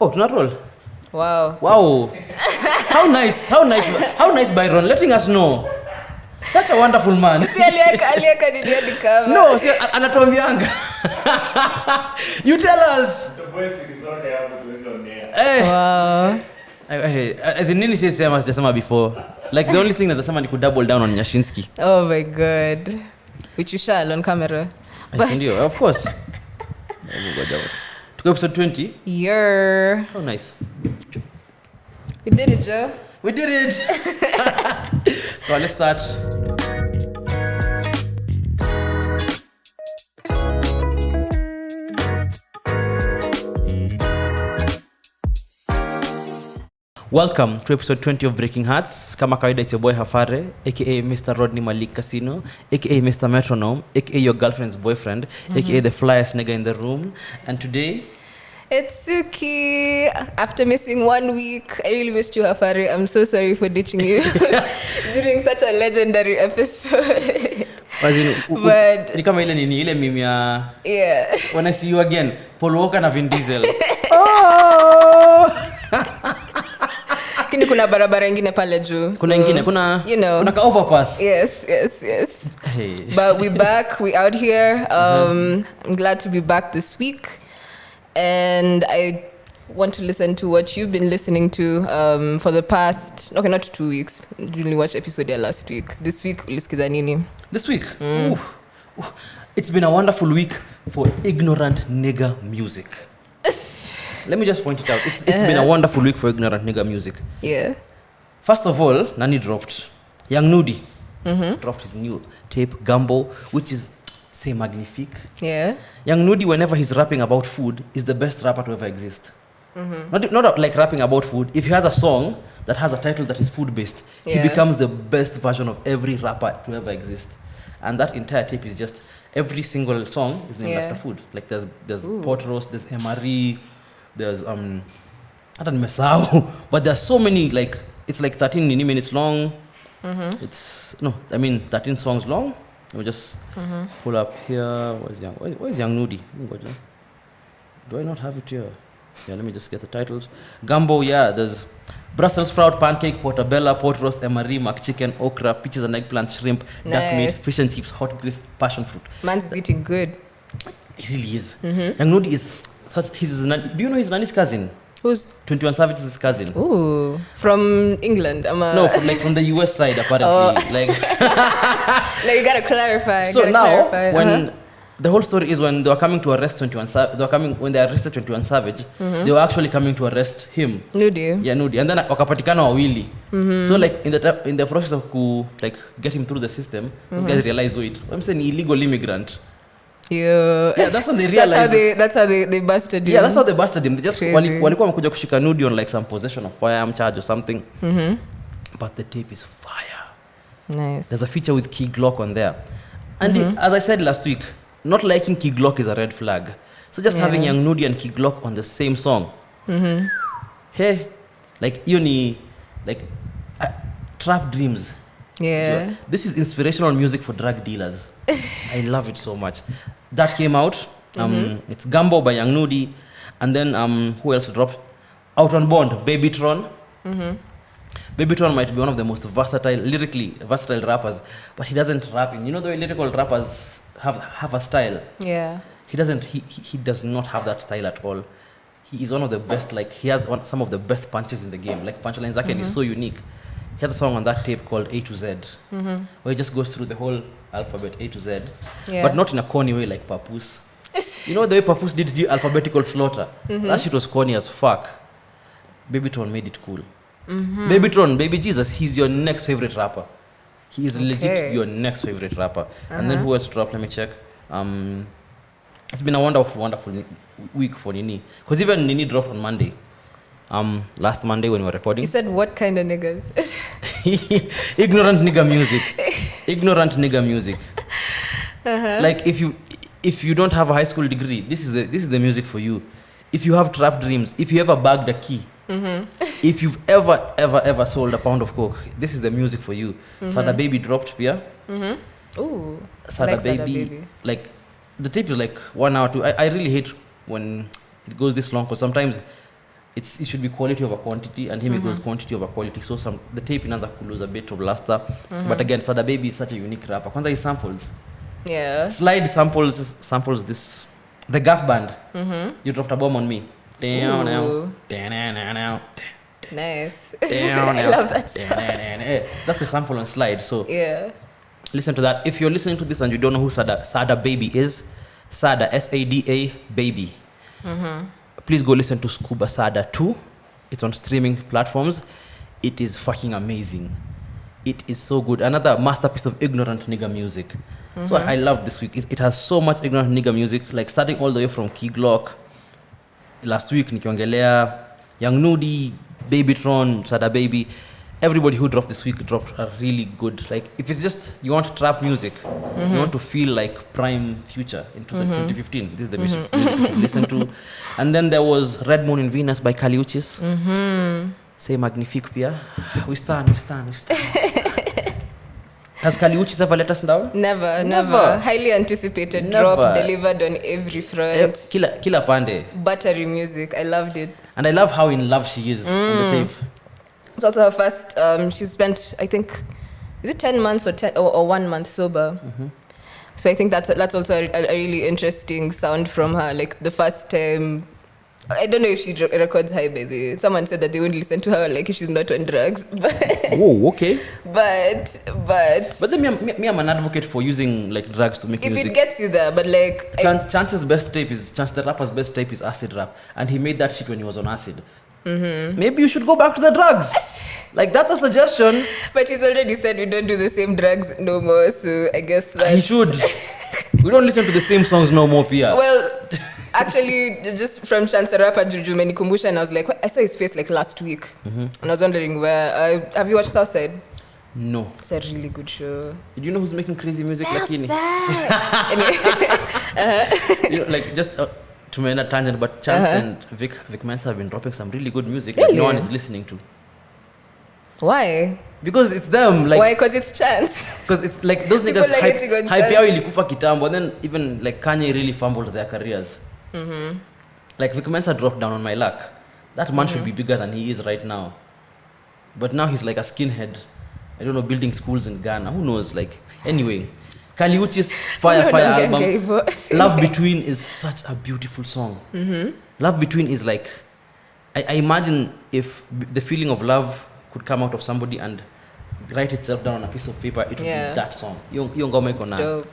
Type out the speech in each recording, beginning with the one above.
Oh, to not roll. Wow. Wow. How nice Byron letting us know. Such a wonderful man. Si aliweka nini hadi cover. No, si anatuambianga. You tell us. The voice is not there to do it on air. Wow. As in nini sema sijasema before. Like the only thing that nasema ni ku double down on Nyashinsky. Oh my god. Which you shall on camera. But ndio, of course. To episode 20. Yeah. Oh, nice. We did it, Joe. We did it. So let's start. Welcome to episode 20 of Breaking Hertz. Kama kawaida, it's your boy Hafare, aka Mr. Rodney Malik Casino, aka Mr. Metronome, aka your girlfriend's boyfriend, aka the flyest nigga in the room. And today, It's Sookie. After missing 1 week, I really missed you, Hafare. I'm so sorry for ditching you during such a legendary episode. But ni kama ile nini ile meme ya yeah. When I see you again, Paul Walker na Vin Diesel. Oh! Kini kuna barabara ingine pale juu. Kuna ingine, kuna you know, kuna ka overpass. Yes. Hey. But we back, we out here. I'm glad to be back this week. And I want to listen to what you've been listening to for the past, okay, not 2 weeks. You only watched episode last week. This week, ulisikiza nini? This week, ooh, it's been a wonderful week for ignorant nigga music. Let me just point it out. It's been a wonderful week for ignorant nigga music. Yeah. First of all, Nani dropped. Young Nudie dropped his new tape, Gumbo, which is c'est magnifique. Yeah. Young Nudie, whenever he's rapping about food, is the best rapper to ever exist. Not like rapping about food. If he has a song that has a title that is food-based, he becomes the best version of every rapper to ever exist. And that entire tape is just, every single song is named after food. Like there's pot roast, there's MRE, there's I don't know, but there's so many, like it's like 13 minutes long. It's 13 songs long. Let me just pull up here. Where's Young Nudie? Do I not have it here? Yeah, let me just get the titles. Gumbo, yeah, there's Brussels sprout, pancake, portabella, pot roast, MRE, McChicken, okra, peaches and eggplant, shrimp, duck meat, fish and chips, hot grease, passion fruit. Man's eating good. He really is. Young Nudie is such. Do you know his Nani's cousin? Who's? 21 Savage's cousin. Ooh, from England. No, from the US side apparently. Like. No, you gotta clarify. So now, when the whole story is when they were coming to arrest 21 Savage, when they arrested 21 Savage, they were actually coming to arrest him. Nudie. Yeah, Nudie. And then wakapatikana wawili. So like in the process of get him through the system, those guys realized, wait, I'm saying illegal immigrant. Yeah, that's when they realized. That's how they busted him. Yeah, that's how they busted him. They just walikuwa wamekuja kushika Nudie on like some possession of firearm charge or something. But the tape is fire. Nice. There's a feature with Key Glock on there. And as I said last week, not liking Key Glock is a red flag. So just having Young Nudie and Key Glock on the same song. Hey, like trap dreams. Yeah. This is inspirational music for drug dealers. I love it so much. That came out. It's Gumbo by Young Nudie. And then who else dropped? Out on Bond, Babytron. Babytron might be one of the most lyrically versatile rappers, but he doesn't rap in. You know the way lyrical rappers have a style. Yeah. He doesn't. He does not have that style at all. He is one of the best. Like he has some of the best punches in the game. Like punchline zake is so unique. He has a song on that tape called A to Z, where he just goes through the whole alphabet A to Z, but not in a corny way like Papoose. You know the way Papoose did the alphabetical slaughter? That shit was corny as fuck. Babytron made it cool. Babytron, Baby Jesus, he's your next favorite rapper. He is legit your next favorite rapper. And then who else dropped? Let me check. It's been a wonderful week for Nini. Because even Nini dropped on Monday. Last Monday when we were recording. You said what kind of niggas? Ignorant nigga music. Ignorant nigga music. Like if you don't have a high school degree, this is the music for you. If you have trap dreams, if you ever bagged a key, if you've ever sold a pound of coke, this is the music for you. Sada Baby dropped, yeah. Ooh, Sada Baby. Like the tape is like 1 hour. I really hate when it goes this long because sometimes it should be quality over quantity, and him it goes quantity over quality. So the tape inaanza to lose a bit of luster. But again, Sada Baby is such a unique rapper. Kwanza his samples. Yeah. Slide samples this. The Gaff Band. You dropped a bomb on me. Down now. Nice. I love that song. That's the sample on Slide. So yeah. Listen to that. If you're listening to this and you don't know who Sada Baby is, Sada, Sada Baby. Please go listen to Scuba Sada 2. It's on streaming platforms. It is fucking amazing. It is so good. Another masterpiece of ignorant nigga music. So I love this week. It has so much ignorant nigga music, like starting all the way from Key Glock. Last week, nikiongelea, Young Nudie, Babytron, Sada Baby. Everybody who dropped this week dropped a really good, like, if it's just, you want trap music, you want to feel like prime future into the 2015, this is the music you should listen to. And then there was Red Moon in Venus by Kali Uchis. Say Magnifique Pia. We stand. Has Kali Uchis ever let us down? Never. Highly anticipated drop, delivered on every front. Kila pande. Buttery music, I loved it. And I love how in love she is on the tape. It's also her first, she spent, I think, is it 10 months or 1 month sober? So I think that's also a really interesting sound from her. Like the first time, I don't know if she records high, by the way. Someone said that they won't listen to her like if she's not on drugs. Whoa, okay. But then me, I'm an advocate for using like drugs to make music. If it gets you there, but like Chance the rapper's best tape is acid rap, and he made that shit when he was on acid. Maybe you should go back to the drugs. Like, that's a suggestion. But he's already said we don't do the same drugs no more, so I guess he should. We don't listen to the same songs no more, Pia. Well, actually, just from Chance the Rapper, Juju Menikumbusha, and I was like, I saw his face like last week, and I was wondering where. Have you watched Southside? No. It's a really good show. Do you know who's making crazy music like Kini? Anyway. You know, like just to make a tangent, but Chance and Vic Mensa have been dropping some really good music Really? that no one is listening to. Why? Because it's them. Like, why? Because it's Chance. Because it's like those People niggas are hating on hype Chance. yao ilikufa kitambo, and then even like Kanye really fumbled their careers. Like Vic Mensa dropped down on my luck. That man should be bigger than he is right now. But now he's like a skinhead. I don't know, building schools in Ghana. Who knows? Like, anyway, Kali Uchis Fire album. Love Between is such a beautiful song. Love Between is like, I imagine if the feeling of love could come out of somebody and write itself down on a piece of paper, it would be that song. Yung ngoma iko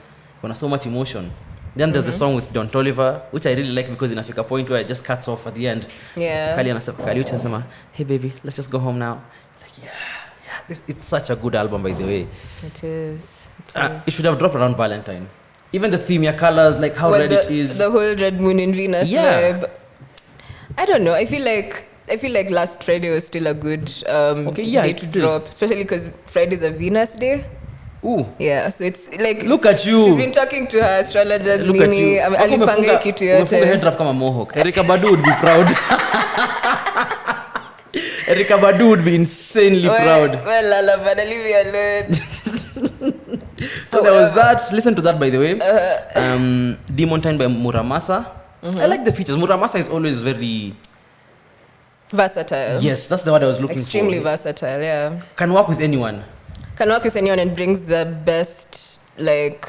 so much emotion. Then there's the song with Don Toliver, which I really like because in a point where it just cuts off at the end. Yeah. Kali Uchis anasema, hey baby, let's just go home now. Like, it's such a good album, by the way. It is. It should have dropped around Valentine. Even the theme, your colors, like how red it is. The whole Red Moon in Venus vibe. I don't know. I feel like last Friday was still a good day to drop, especially because Friday's a Venus day. Ooh. Yeah, so it's like, look at you. She's been talking to her astrologers. Look at you. Alipanga kitu yote. Umefunga head wrap kama mohawk. Erika Badu would be proud. Erika Badu would be insanely proud. Well, Lala, leave me alone. So there was that. Listen to that, by the way. Demon Time by Muramasa. I like the features. Muramasa is always very versatile. Yes, that's the word I was looking Extremely for. versatile, yeah. Can work with anyone. And brings the best, like,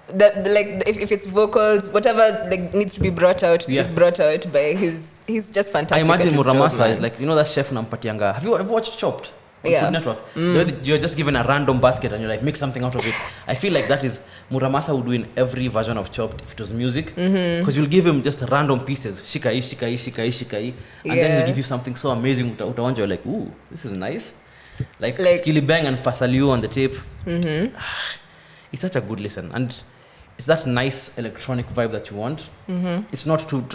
if it's vocals, whatever like needs to be brought out is brought out by he's just fantastic. I imagine Muramasa job, is like, you know that chef Nampatianga. Have you ever watched Chopped? On Yeah. Food Network. You're just given a random basket and you're like, make something out of it. I feel like that is Muramasa would do in every version of Chopped if it was music. Because you'll give him just random pieces. Shikai. And then he'll give you something so amazing. You're like, ooh, this is nice. Like Skilly Bang and Pasaliu on the tape. It's such a good listen. And it's that nice electronic vibe that you want. It's not too...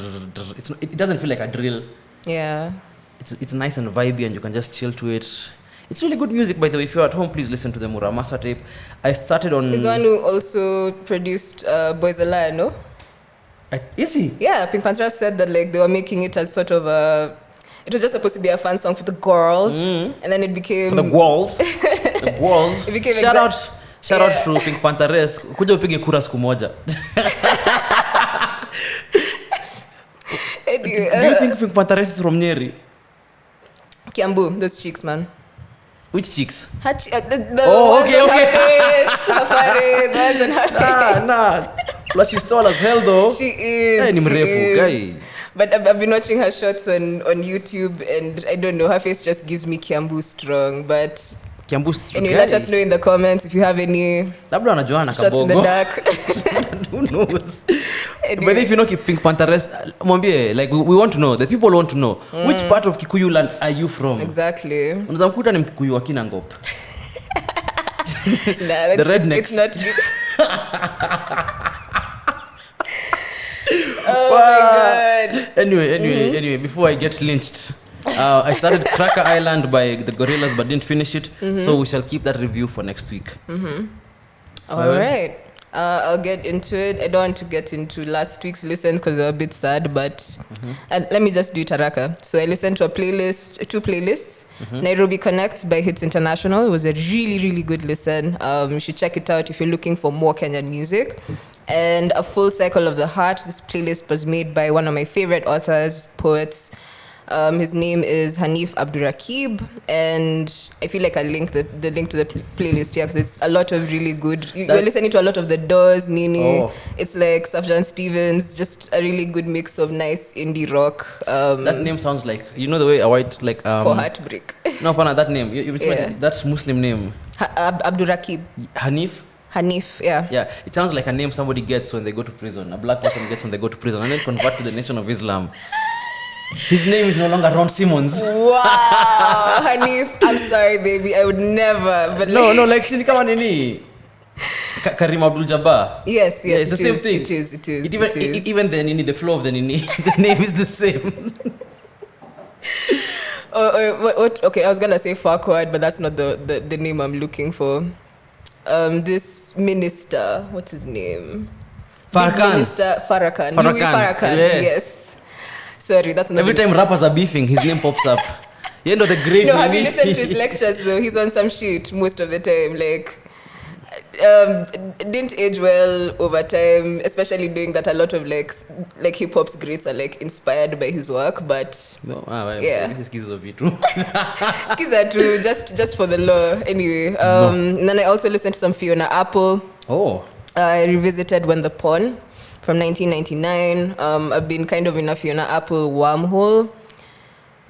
It doesn't feel like a drill. Yeah. It's nice and vibey and you can just chill to it. It's really good music, by the way. If you're at home, please listen to the Muramasa tape. I started on... He's the one who also produced Boys a Liar, no? Is he? Yeah, Pink Panther said that like they were making it as sort of a... It was just supposed to be a fun song for the girls. And then it became... For the girls. The girls. It became Shout out to Pink Panthers. Kuja upige kura siku moja. Anyway, Do you think Pink Panthers is from Nyeri? Kiambu, those cheeks, man. Which chicks? The Oh, ones okay, on okay. her face, Hafare, the ones on her face. Nah. Plus she's tall as hell though. She is. Hey, ni she mrefu, is. guy. But I've been watching her shots on YouTube, and I don't know, her face just gives me Kiambu strong. But Kiambu anyway, let us know in the comments if you have any labda anajua na shots in the kabogo. dark. Who knows? Anyway. But if you know Pink Pantheress, mwambie, like we want to know. The people want to know. Which part of Kikuyu land are you from? Exactly. Unaweza mkuta ni Mkikuyu wa Kinangop. Nah, The rednecks. It's not good. Oh my god. Anyway, before I get lynched, I started Cracker Island by the Gorillas but didn't finish it. So we shall keep that review for next week. All right. I'll get into it. I don't want to get into last week's listens because they're a bit sad, but and let me just do Taraka. So I listened to two playlists. Nairobi Connect by Hits International. It was a really, really good listen. You should check it out if you're looking for more Kenyan music. And A Full Cycle of the Heart. This playlist was made by one of my favorite authors, poets. His name is Hanif Abdurakib, and I feel like I'll link the link to the playlist here because it's a lot of really good. You're listening to a lot of The Doors, Nini. Oh. It's like Safjan Stevens, just a really good mix of nice indie rock. That name sounds like, you know the way a white like For Heartbreak. No, Pana, that name. You Yeah. that's Muslim name. Abdurakib. Hanif. Yeah. Yeah, it sounds like a name somebody gets when they go to prison. A black person gets when they go to prison and then convert to the Nation of Islam. His name is no longer Ron Simmons. Wow, Hanif, I'm sorry, baby. I would never. But No, like sini kama nini? Karim Abdul-Jabbar. Yes, Yeah, it's the same thing. It is. Even the nini, the flow of the nini, the name is the same. What? Okay, I was gonna say Farquaad, but that's not the name I'm looking for. This minister, what's his name? Farrakhan. Big Minister Farrakhan. Louis Farrakhan. Yeah. Yes. Sorry, that's not. Every time rappers are beefing, his name pops up. You know the great. No, have you listened to his lectures though? He's on some shit most of the time. Like, didn't age well over time, especially doing that a lot of like hip hop's greats are like inspired by his work, but No, Yeah. This is Kiss of you too. Skiza too, just for the law. Anyway, and then I also listened to some Fiona Apple. Oh. I revisited When the Pawn from 1999. I've been kind of in a Fiona Apple wormhole.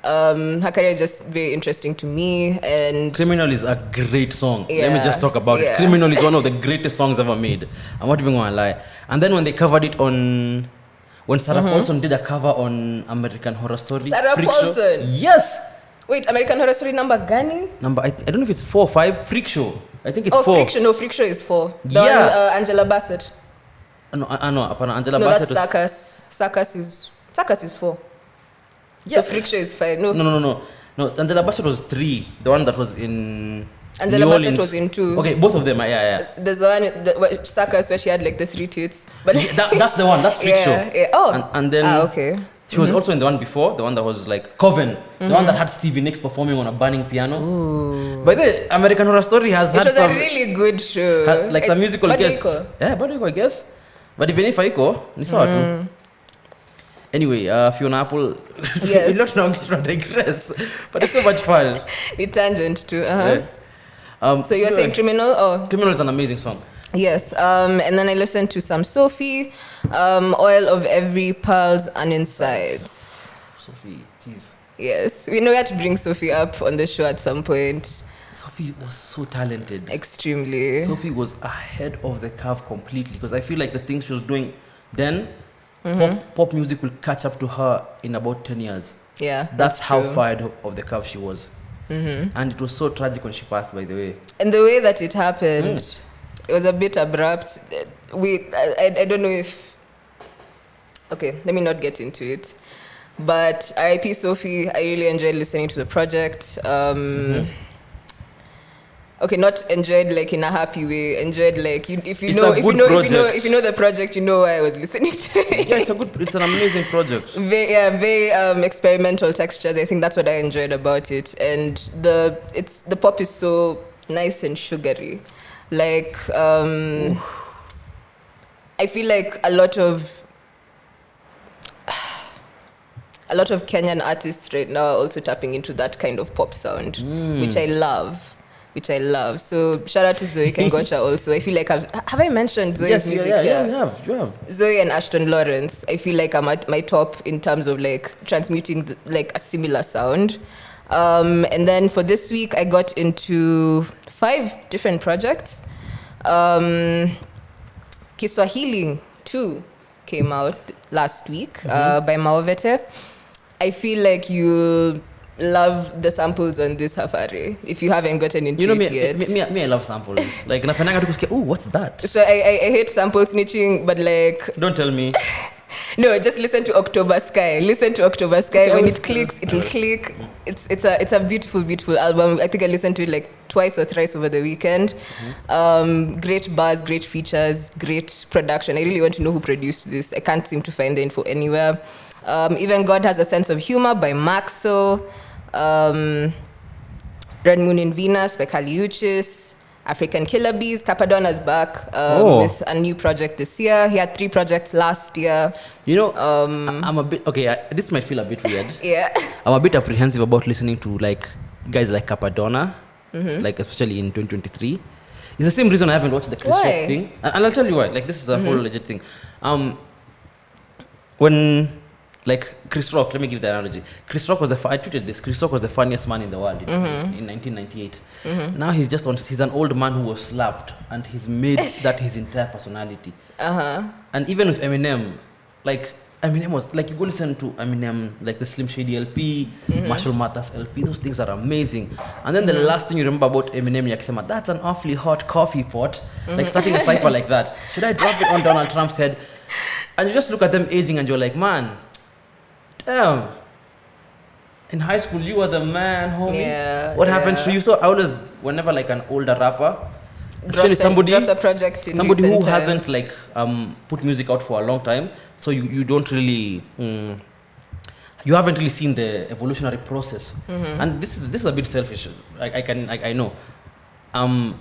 Her career is just very interesting to me, and Criminal is a great song. Let me Yeah, just talk about yeah. it. Criminal is one of the greatest songs ever made. I'm not even gonna lie. And then when they covered it on, when Sarah Paulson did a cover on American Horror Story. Sarah Freak Show. Paulson? Yes. wait, American Horror Story number Gani? Number, I don't know if it's 4 or 5. Freak Show. I think it's 4. Freak Show. No, Freak Show is 4. The Yeah. one, Angela Bassett. No, apana, Angela No, Bassett that's was... Sarkis is 4. Yeah. So Freak Show is 5. No. No, Angela Bassett was 3. The one that was in Angela New Bassett Orleans. was in 2. Okay, both of them. Yeah. There's the one, Sarkis, where she had like the 3 tits. But That's the one. That's Freak Show. Yeah. Oh. And then Okay. she was also in the one before, the one that was like Coven, the one that had Stevie Nicks performing on a burning piano. Ooh. By the American Horror Story has It had was some a really good show. like some musical Bado guests. iko? Yeah, bado iko, I guess. But even if iko, ni sawa tu. Anyway, Fiona Apple, Yes. we don't know to digress, but it's so much fun. The tangent too. Yeah. So you're saying Criminal? Oh, Criminal is an amazing song. yes. And then I listened to some Sophie, Oil of Every Pearls and Insides. Sophie, jeez. Yes, we know we had to bring Sophie up on the show at some point. Sophie was so talented. Extremely. Sophie was ahead of the curve completely because I feel like the things she was doing then, pop music will catch up to her in about 10 years. Yeah, That's how true. far ahead of the curve she was. And it was so tragic when she passed, by the way. And the way that it happened, it was a bit abrupt. I don't know if... Okay, let me not get into it. But RIP Sophie, I really enjoyed listening to the project. Okay, not enjoyed like in a happy way. Enjoyed like if you know the project, you know why I was listening to it. Yeah, it's an amazing project. Very experimental textures. I think that's what I enjoyed about it. And the pop is so nice and sugary. Like I feel like a lot of a lot of Kenyan artists right now are also tapping into that kind of pop sound, which I love. So shout out to Zoe Kengosha also. I feel like have I mentioned Zoe's music here? Yeah, you have. Zoe and Ashton Lawrence. I feel like I'm at my top in terms of like transmuting like a similar sound. And then for this week, I got into 5 different projects. Kiswahili 2 came out last week by Maovete. I feel like you love the samples on this Hafare if you haven't gotten into it yet. Me, I love samples. Like, nafanyanga tu kusikia, ooh, what's that? So I hate sample snitching, but like... Don't tell me. No, just listen to October Sky. Okay, when it clicks, it'll click. It's a beautiful, beautiful album. I think I listened to it like twice or thrice over the weekend. Great bars, great features, great production. I really want to know who produced this. I can't seem to find the info anywhere. Even God Has a Sense of Humor by Maxo. Red Moon in Venus by Kaliuchis. African Killer Bees. Capadona's back with a new project this year. He had 3 projects last year. You know, I'm a bit... Okay, this might feel a bit weird. Yeah. I'm a bit apprehensive about listening to like guys like Capadona, like especially in 2023. It's the same reason I haven't watched the Chris Rock thing. And I'll tell you why. Like, this is a whole legit thing. When... Like Chris Rock, let me give the analogy. Chris Rock was I tweeted this. Chris Rock was the funniest man in the world in 1998. Now he's an old man who was slapped, and he's made that his entire personality. And even with Eminem, like Eminem was like, you go listen to Eminem, like the Slim Shady LP, Marshall Mathers LP. Those things are amazing. And then the last thing you remember about Eminem, Yakisema, that's an awfully hot coffee pot. Like starting a cipher like that. Should I drop it on Donald Trump's head? And you just look at them aging, and you're like, man. Damn. In high school, you were the man, homie. Yeah. What happened to you? So I always, whenever like an older rapper, especially somebody drops a project in somebody who recent hasn't like put music out for a long time, so you don't really you haven't really seen the evolutionary process. And this is a bit selfish. I know.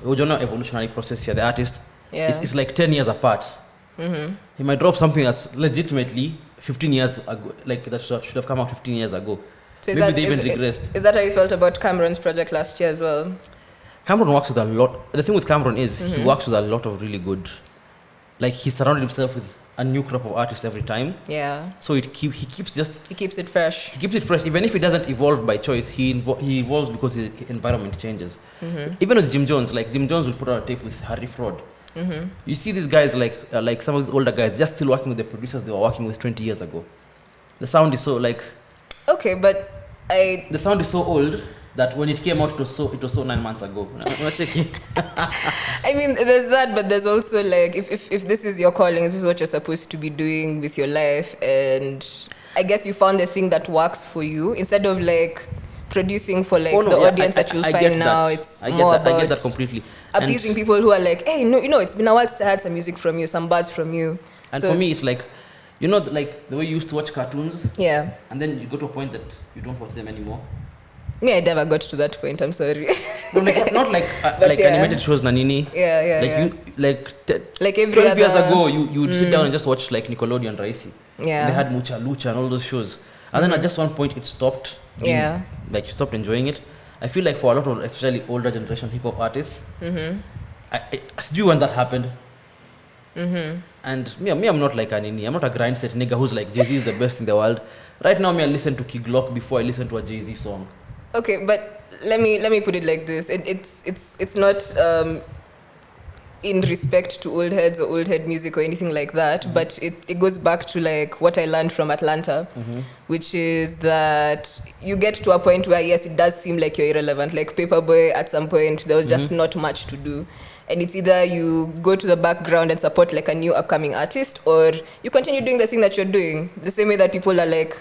We don't know evolutionary process here. The artist, it's like 10 years apart. He might drop something that's legitimately 15 years ago, like that should have come out 15 years ago. So maybe they even regressed. Is that how you felt about Cameron's project last year as well? Keron works with a lot. The thing with Keron is he works with a lot of really good, like he surrounded himself with a new crop of artists every time. Yeah. So he keeps it fresh. He keeps it fresh. Even if it doesn't evolve by choice, he evolves because the environment changes. Even with Jim Jones, like Jim Jones will put out a tape with Harry Fraud. You see these guys like some of these older guys just still working with the producers they were working with 20 years ago. The sound is so like... Okay, but the sound is so old that when it came out, it was so 9 months ago. I'm not checking. I mean, there's that, but there's also like, if this is your calling, this is what you're supposed to be doing with your life, and I guess you found the thing that works for you, instead of like producing for like audience that you'll find now. It's more about... I get that completely. Appeasing people who are like, hey, no, it's been a while since I had some music from you, some buzz from you. And for me, it's like, you know, like the way you used to watch cartoons. Yeah. And then you go to a point that you don't watch them anymore. Me, I never got to that point. I'm sorry. No, like, not like animated shows, Nanini. Yeah. Like every 12 years ago, you would sit down and just watch like Nickelodeon Raisi. Yeah. They had Mucha Lucha and all those shows. And then at just one point, it stopped. Yeah. Like you stopped enjoying it. I feel like for a lot of, especially older generation hip hop artists, I do when that happened. And me, I'm not like Anini. I'm not a grind set nigga who's like Jay-Z is the best in the world. Right now, I listen to Kid Glock before I listen to a Jay-Z song. Okay, but let me put it like this. It's not in respect to old heads or old head music or anything like that, but it goes back to like what I learned from Atlanta, which is that you get to a point where, yes, it does seem like you're irrelevant. Like Paperboy, at some point, there was just not much to do. And it's either you go to the background and support like a new upcoming artist, or you continue doing the thing that you're doing. The same way that people are like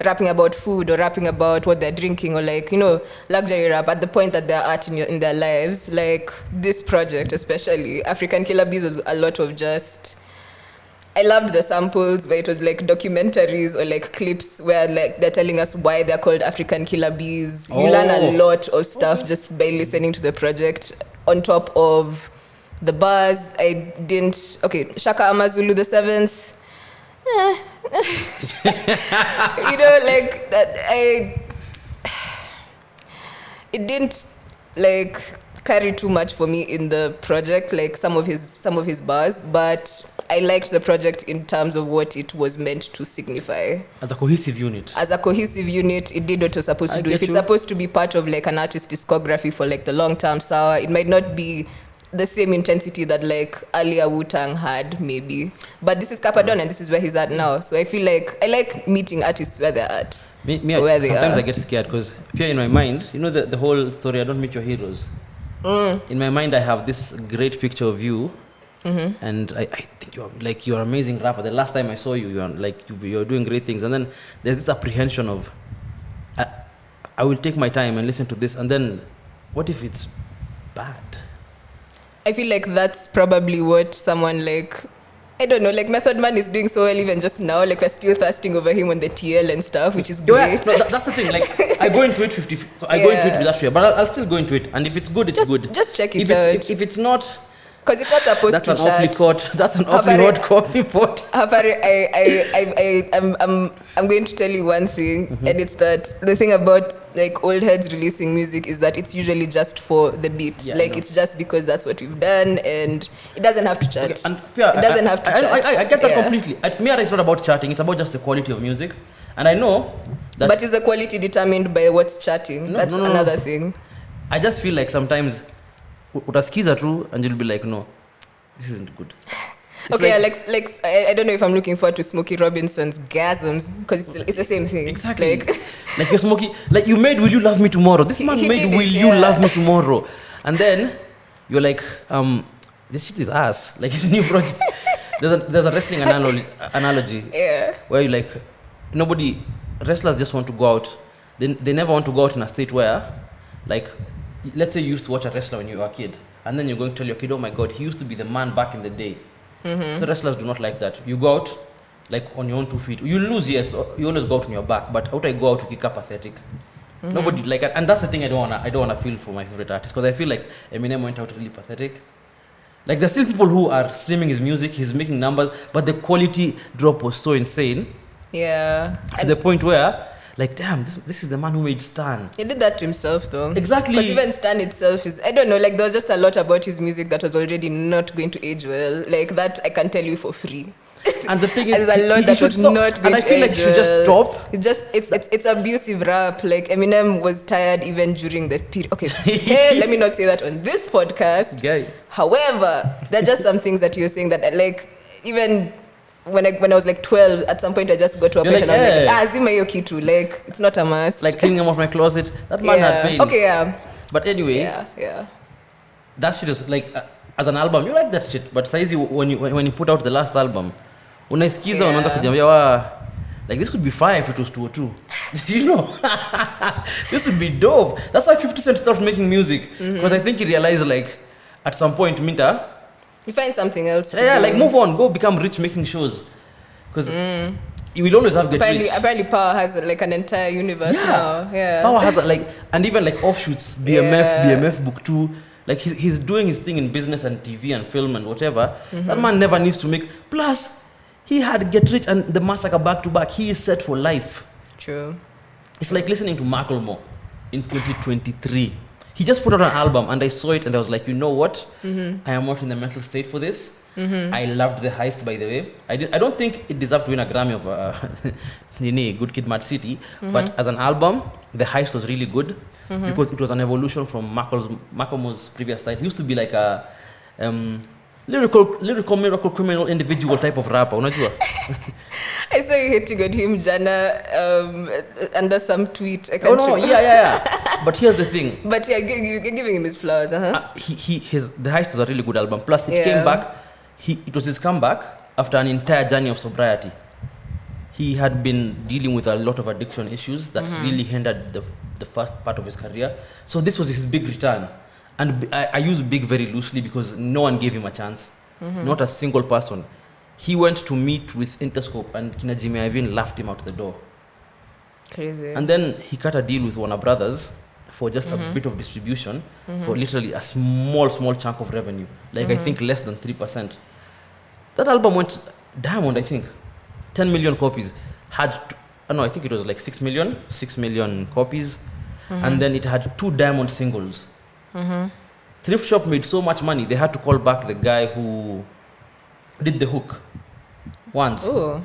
rapping about food or rapping about what they're drinking, or like, you know, luxury rap at the point that they're at in their lives. Like this project, especially African Killer Bees, was a lot of just... I loved the samples where it was like documentaries or like clips where like they're telling us why they're called African Killer Bees. You learn a lot of stuff just by listening to the project. On top of the bars, Shaka Amazulu the 7th. You know, like that. It didn't like carry too much for me in the project, like some of his bars, but I liked the project in terms of what it was meant to signify. As a cohesive unit. As a cohesive unit, it did what it was supposed to do. If it's supposed to be part of like an artist's discography for like the long term sour, it might not be the same intensity that like earlier Wu-Tang had, maybe. But this is Capadon and this is where he's at now. So I feel like I like meeting artists where they're at. Sometimes I get scared because here in my mind, you know the whole story, I don't meet your heroes. In my mind, I have this great picture of you, and I think you're an amazing rapper. The last time I saw you, you're doing great things, and then there's this apprehension of I will take my time and listen to this, and then what if it's bad? I feel like that's probably what someone like, I don't know, like Method Man is doing so well even just now. Like we're still thirsting over him on the TL and stuff, which is great. No, that's the thing. Like I go into it go into it with that fear, but I'll still go into it. And if it's good, it's good. Just check it out. If it's not, because it's not supposed to chat. That's an awfully hot copy pot. Hafare, I'm going to tell you one thing, and it's that the thing about like old heads releasing music is that it's usually just for the beat. It's just because that's what we've done, and it doesn't have to chat. Okay, it doesn't have to chat. I get that completely. It's not about chatting. It's about just the quality of music, and I know that. But is the quality determined by what's chatting? That's another thing. I just feel like sometimes utasikiza true and you'll be like, no, this isn't good. Okay, like I don't know if I'm looking forward to Smokey Robinson's Gasms because it's the same thing. Exactly. Like you're Smokey, like you made Will You Love Me Tomorrow. This man made Will You Love Me Tomorrow. And then you're like, this shit is ass. Like it's a new project. There's a wrestling analogy where you like, wrestlers just want to go out. They never want to go out in a state where, like, let's say you used to watch a wrestler when you were a kid, and then you're going to tell your kid, oh my God, he used to be the man back in the day. So wrestlers do not like that. You go out like on your own 2 feet. You lose, yes, you always go out on your back, but how do I go out to kick up pathetic? Nobody like it. And that's the thing I don't wanna feel for my favorite artist, because I feel like Eminem went out really pathetic. Like there's still people who are streaming his music, he's making numbers, but the quality drop was so insane. Yeah. To the point where, like, damn, this is the man who made Stan. He did that to himself, though. Exactly. Because even Stan itself is, I don't know, like, there was just a lot about his music that was already not going to age well. Like, that I can tell you for free. And the thing is, there's a lot that was not going to age well. And I feel like he should just stop. It's abusive rap. Like, Eminem was tired even during the period. Okay, hey, let me not say that on this podcast. Yeah. However, there are just some things that you're saying that, like, even when I was like 12, at some point I just got to a point and I was like, zima hiyo kitu, like it's not a must. Like cleaning out my closet, that man had pain. Okay, yeah. But anyway, yeah. That shit is like as an album, you like that shit. But saizi when you put out the last album, unaisikiza unaanza kujiambia like this could be fire if it was 202. You know, this would be dope. That's why 50 Cent stopped making music, because I think he realized like at some point, Minta, you find something else to do. Like move on, go become rich making shows, because you will always have rich. Apparently Power has like an entire universe now. Yeah, Power has like, and even like offshoots, BMF Book 2. Like he's doing his thing in business and TV and film and whatever. That man never needs to make. Plus, he had Get Rich and The Massacre back to back. He is set for life. True. It's like listening to Macklemore in 2023. He just put out an album and I saw it and I was like, you know what? I am not in the mental state for this. I loved The Heist, by the way. I don't think it deserved to win a Grammy of Good Kid, Mad City. But as an album, The Heist was really good because it was an evolution from Macklemore's previous style. He used to be like a lyrical miracle criminal individual type of rapper. Unajua? I saw you hating on him, Jana, under some tweet. I can't remember. Yeah. But here's the thing. But yeah, you're giving him his flowers. The Heist was a really good album. Plus, it came back. It was his comeback after an entire journey of sobriety. He had been dealing with a lot of addiction issues that really hindered the first part of his career. So this was his big return. And I use big very loosely because no one gave him a chance. Not a single person. He went to meet with Interscope and Kina Jimmy Iovine laughed him out the door. Crazy. And then he cut a deal with Warner Brothers for just a bit of distribution for literally a small chunk of revenue. Like I think less than 3%. That album went diamond, I think. 10 million copies. I think it was like 6 million copies. And then it had 2 diamond singles. Thrift Shop made so much money, they had to call back the guy who did the hook once. Ooh.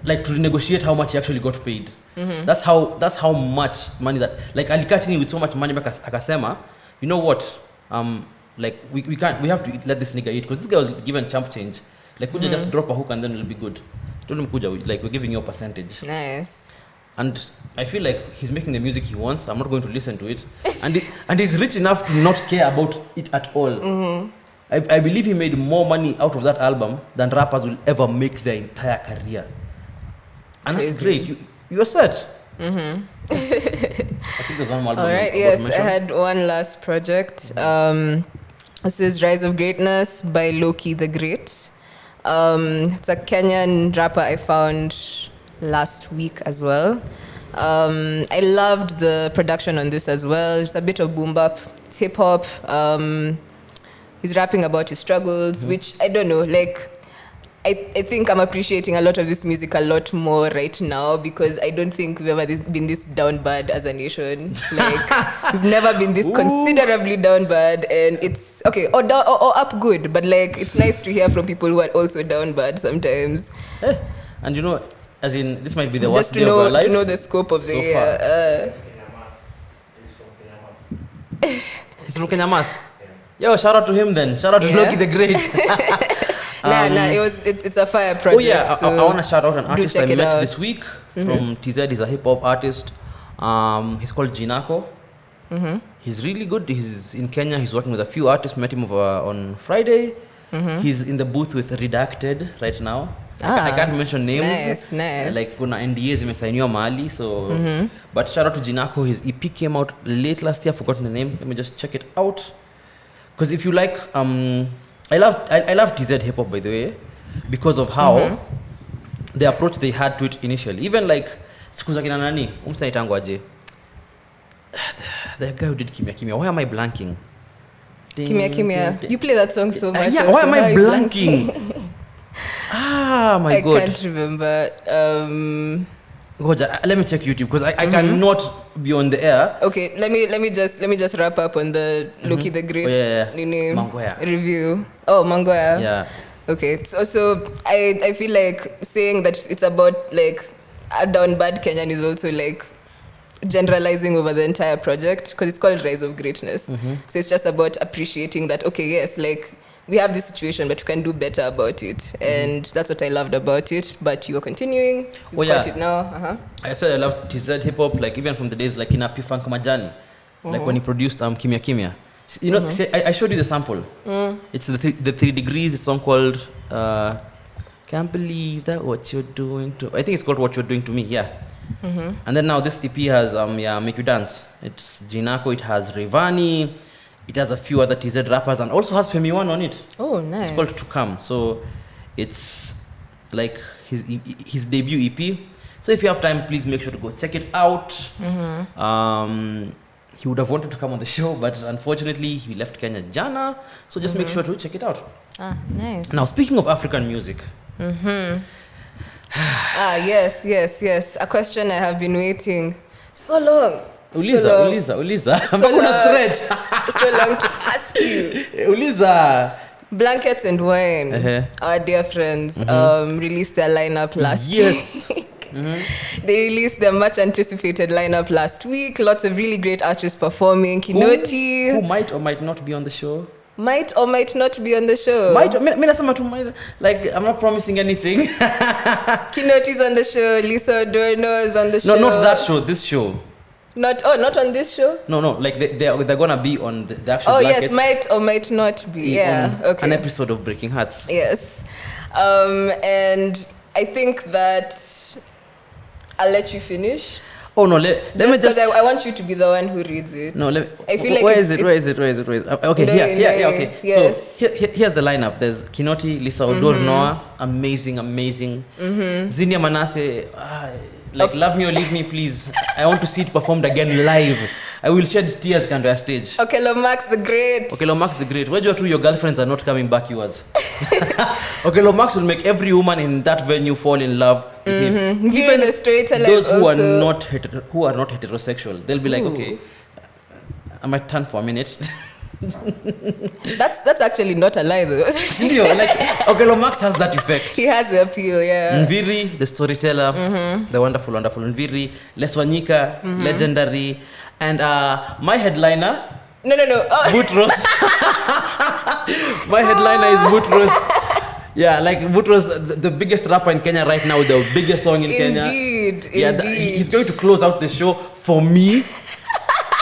Like to renegotiate how much he actually got paid. That's how much money that, like, alikachini with so much money akasema, you know what, like we have to let this nigga eat, because this guy was given chump change. Like, could you just drop a hook and then it'll be good? Told him, kuja, like, we're giving you a percentage. Nice. And I feel like he's making the music he wants. I'm not going to listen to it. And he's rich enough to not care about it at all. I believe he made more money out of that album than rappers will ever make their entire career. And that's great. You're set. I think there's one more album. All right, yes, I had one last project. This is Rise of Greatness by Loki the Great. It's a Kenyan rapper I found last week as well. I loved the production on this as well. It's a bit of boom bap, it's hip hop. He's rapping about his struggles, which I don't know, like, I think I'm appreciating a lot of this music a lot more right now, because I don't think we've ever been this down bad as a nation. Like, we've never been this considerably down bad, and it's okay, or up good, but like, it's nice to hear from people who are also down bad sometimes. And you know, as in, this might be the worst just day of your life. To know the scope of the year. He's from Kenyamas. Yo, shout out to him then. Shout out to Loki the Great. It's a fire project. Oh yeah, so I want to shout out an artist I met out this week from TZ. He's a hip hop artist. He's called Jinako. He's really good. He's in Kenya. He's working with a few artists. Met him on Friday. He's in the booth with Redacted right now. I can't mention names. Nice. Like kuna NDAs imesainiwa mahali, so but shout out to Jinako. His EP came out late last year. I've forgotten the name. Let me just check it out. Because if you like, I love TZ hip hop, by the way, because of how the approach they had to it initially. Even like siku za kina nani, umsaitangu aje. The guy who did Kimya Kimya. Why am I blanking? Kimya Kimya. You play that song so much. Yeah, why am I blanking? My God. I can't remember. Let me check YouTube, because I cannot be on the air. Okay, let me just wrap up on the Loki the Great Mangoya review. Oh, Mangoya. Yeah. Okay, so I feel like saying that it's about like a down bad Kenyan is also like generalizing over the entire project, because it's called Rise of Greatness. So it's just about appreciating that, okay, yes, like, we have this situation, but we can do better about it. And that's what I loved about it. But you're continuing. You've got it now. I said I love TZ hip hop, like even from the days like in P Funk Majani, like when he produced Kimya Kimya. You know, I showed you the sample. It's the 3 Degrees, a song called Can't Believe That What You're Doing to. I think it's called What You're Doing to Me. Yeah. And then now this EP has Make You Dance. It's Jinako. It has Rayvanny. It has a few other TZ rappers, and also has Femi One on it. Oh, nice. It's called To Come. So it's like his debut EP. So if you have time, please make sure to go check it out. He would have wanted to come on the show, but unfortunately he left Kenya jana. So just make sure to check it out. Nice. Now, speaking of African music. Yes. A question I have been waiting so long. Uliza. I'm not gonna stretch. So long to ask you. Uliza. Blankets and Wine, our dear friends, released their lineup last week. They released their much anticipated lineup last week. Lots of really great artists performing. Kinoti. Who might or might not be on the show. Might or might not be on the show. Like, I'm not promising anything. Kinoti's on the show. Lisa Adorno is on the show. No, not that show. This show. Not on this show? No. Like they're gonna be on the actual. Oh Blankets. yes, might or might not be. Yeah. Okay. An episode of Breaking Hertz. Yes. And I think that I'll let you finish. Oh no, let me just. I want you to be the one who reads it. No, I feel like where is it? Okay, here. Okay, yes. So here's the lineup. There's Kinoti, Lisa Odor, Noah, amazing. Zinia Manasseh, Like Love Me or Leave Me, please. I want to see it performed again live. I will shed tears kando ya stage. Okay, Lomax the Great. Okay, Lomax the Great. Where your girlfriends are not coming back yours. Okay, Lomax will make every woman in that venue fall in love with him. Even the straighter those who also. are not heterosexual, they'll be like, okay, I might turn for a minute. That's actually not a lie though. Like, okay, Lomax has that effect. He has the appeal, yeah. Nviri, the storyteller, the wonderful Nviri, Leswanyika, legendary, and my headliner. No. Oh. Boutros. My headliner is Boutros. Yeah, like Boutros, the biggest rapper in Kenya right now, the biggest song in Kenya. Indeed. He's going to close out the show for me.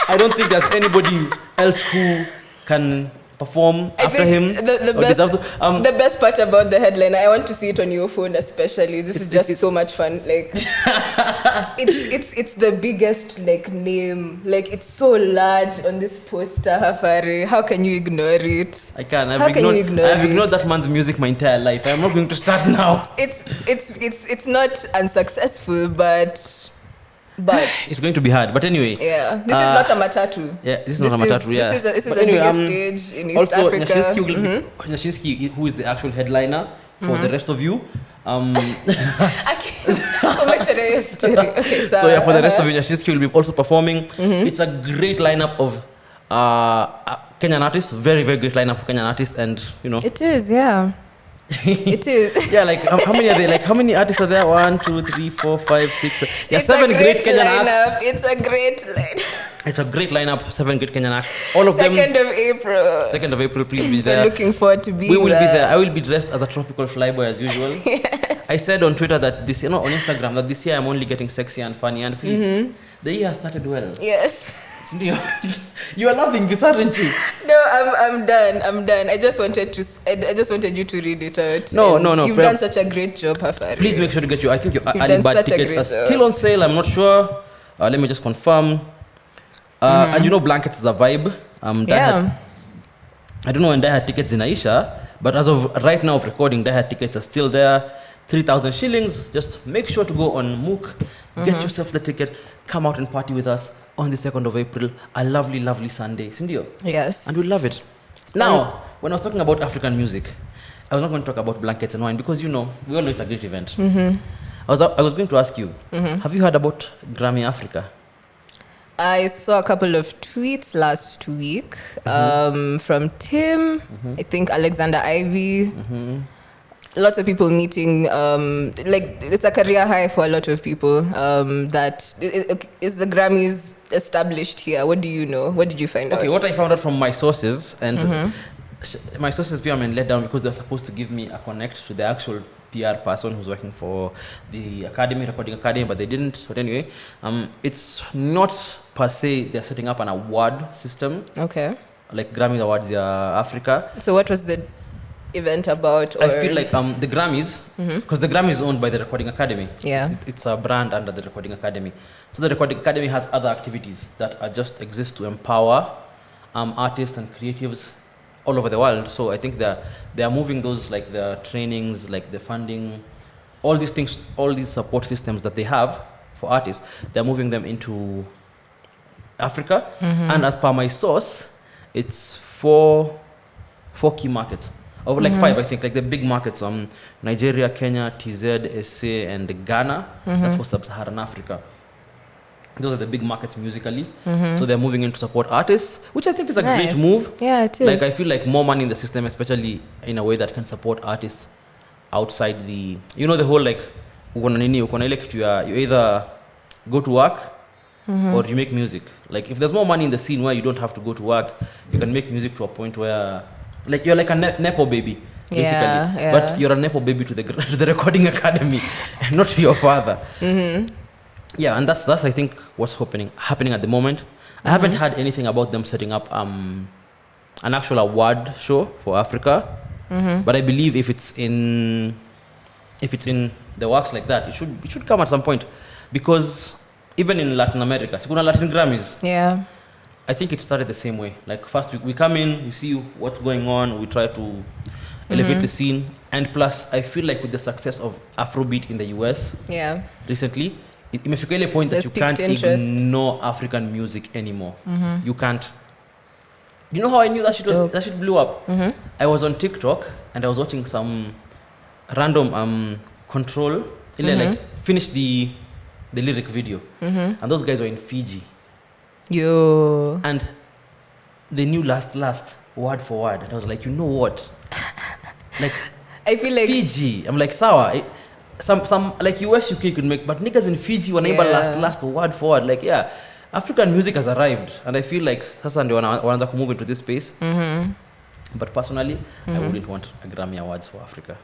I don't think there's anybody else who can perform after him. The best part about the headline, I want to see it on your phone especially. This is just so much fun. Like it's the biggest like name. Like it's so large on this poster, Hafare. How can you ignore it? I can. I've ignored that man's music my entire life. I'm not going to start now. It's not unsuccessful, but it's going to be hard. But anyway, yeah, this is not a matatu. Yeah, this is not a matatu. Yeah, this is the biggest stage in East Africa. Also, Nyashinsky, who is the actual headliner for the rest of you. I can't. Okay, so yeah, for the rest of you, Nyashinsky will be also performing. It's a great lineup of Kenyan artists. Very, very great lineup of Kenyan artists, and you know. It is, yeah. It is. Yeah, like how many are there? Like how many artists are there? 1, 2, 3, 4, 5, 6. Yeah, it's 7 great Kenyan acts. It's a great lineup. It's a great lineup. 7 great Kenyan acts. All of them. 2nd of April. 2nd of April, please be there. We're looking forward to being there. We will be there. I will be dressed as a tropical flyboy as usual. Yes. I said on Twitter that this, on Instagram that this year I'm only getting sexy and funny. And please, the year has started well. Yes. You are laughing, aren't you? No, I'm done. I just wanted you to read it out. No. You've done such a great job, Hafare. Please make sure to get I think your early bird tickets are still on sale. I'm not sure. Let me just confirm. And blankets is a vibe. I don't know when they had tickets in Aisha, but as of right now of recording, they had tickets are still there. 3,000 shillings. Just make sure to go on MOOC, get yourself the ticket, come out and party with us on the 2nd of April, a lovely, lovely Sunday. Sindio? Yes. And we love it. Now, when I was talking about African music, I was not going to talk about blankets and wine because, we all know it's a great event. I was going to ask you, have you heard about Grammy Africa? I saw a couple of tweets last week from Tim, I think Alexander Ivy. Lots of people meeting, it's a career high for a lot of people. Is the Grammys established here? What do you know? What did you find out? Okay, what I found out from my sources, and my sources were let down because they were supposed to give me a connect to the actual PR person who's working for the recording academy, but they didn't. But anyway, it's not per se they're setting up an award system. Okay. Like Grammys Awards Africa. So what was the event about? I feel like the Grammys, because the Grammys is owned by the Recording Academy. Yeah. It's a brand under the Recording Academy. So the Recording Academy has other activities that are just exist to empower artists and creatives all over the world. So I think they are moving those, like the trainings, like the funding, all these things, all these support systems that they have for artists, they're moving them into Africa. And as per my source, it's four key markets. Or like 5, I think, like the big markets, Nigeria, Kenya, TZ, SA, and Ghana. That's for sub-Saharan Africa. Those are the big markets musically. So they're moving in to support artists, which I think is a great move. Yeah, it is. Like, I feel like more money in the system, especially in a way that can support artists outside the, the whole, like, you either go to work or you make music. Like, if there's more money in the scene where you don't have to go to work, you can make music to a point where, like, you're like a Nepo baby, basically. Yeah. But you're a Nepo baby to the Recording Academy, and not to your father. Yeah, and that's I think what's happening at the moment. I haven't heard anything about them setting up an actual award show for Africa. But I believe if it's in the works like that, it should come at some point, because even in Latin America, Sikuna Latin Grammys. Yeah. I think it started the same way. Like, first we come in, we see what's going on, we try to elevate the scene, and plus I feel like with the success of Afrobeat in the US recently, imefika ile point that There's you can't piqued interest. ignore African music anymore. You can't. You know how I knew that shit blew up? I was on TikTok and I was watching some random control. Like finish the lyric video, and those guys were in Fiji. Yo. And they knew last word for word, and I was like, you know what? Like, I feel like Fiji. I'm like, sour. Some like US UK could make, but niggas in Fiji wanaimba last word for word. Like, yeah, African music has arrived, and I feel like sasa ndio wanaanza to move into this space. But personally, I wouldn't want a Grammy Awards for Africa.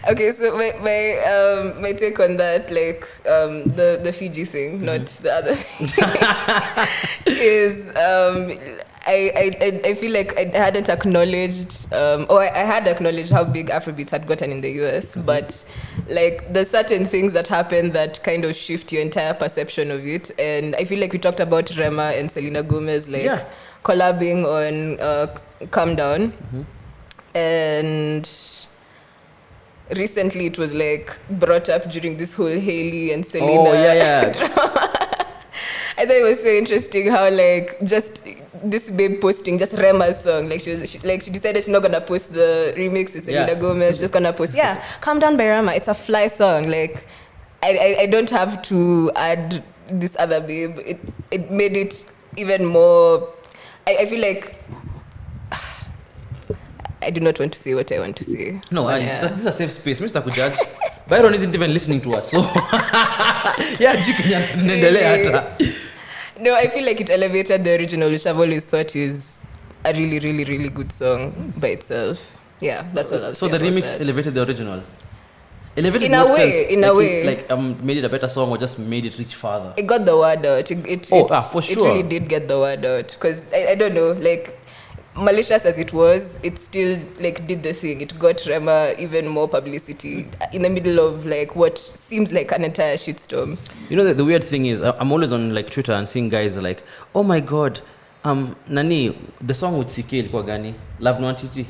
Okay, so my take on that, like the Fiji thing, not the other thing, is I feel like I hadn't acknowledged, or I had acknowledged how big Afrobeats had gotten in the US, but like there's certain things that happen that kind of shift your entire perception of it. And I feel like we talked about Rema and Selena Gomez collabing on Calm Down, and recently it was like brought up during this whole Hailey and Selena drama. I thought it was so interesting how like just this babe posting just Rema's song, like she decided she's not gonna post the remix with Selena Gomez, she's just gonna post Calm Down by Rema. It's a fly song. Like I don't have to add this other babe. It made it even more. I feel like I do not want to say what I want to say. No, this is a safe space. Mr. Kujaj, Byron isn't even listening to us, so No, I feel like it elevated the original, which I've always thought is a really, really, really good song by itself. Yeah, that's all I'll say. So the remix that. elevated the original? Elevated in a way, in a way. Like made it a better song or just made it reach farther? It got the word out. For sure. It really did get the word out. Because I don't know, like, malicious as it was, it still like did the thing. It got Rema even more publicity in the middle of like what seems like an entire shitstorm. You know, the weird thing is I'm always on like Twitter and seeing guys like, oh my god, nani, the song with CK ilikuwa gani? Love No Antiti.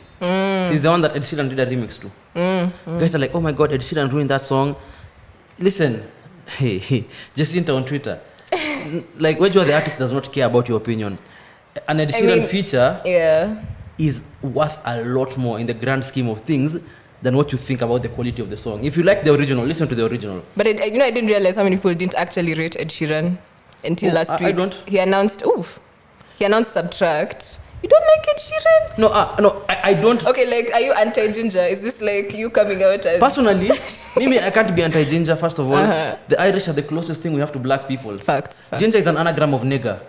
She's the one that Ed Sheeran did a remix to. Guys are like, oh my god, Ed Sheeran ruined that song. Listen, hey, Jacinta on Twitter. Like, when you are the artist does not care about your opinion. An Ed Sheeran feature is worth a lot more in the grand scheme of things than what you think about the quality of the song. If you like the original, listen to the original. But I didn't realize how many people didn't actually rate Ed Sheeran until last week. I don't. He announced Subtract. You don't like Ed Sheeran? No, I don't. Okay, like, are you anti-ginger? Is this like you coming out as... Personally, maybe I can't be anti-ginger, first of all. The Irish are the closest thing we have to black people. Facts. Ginger is an anagram of nigger.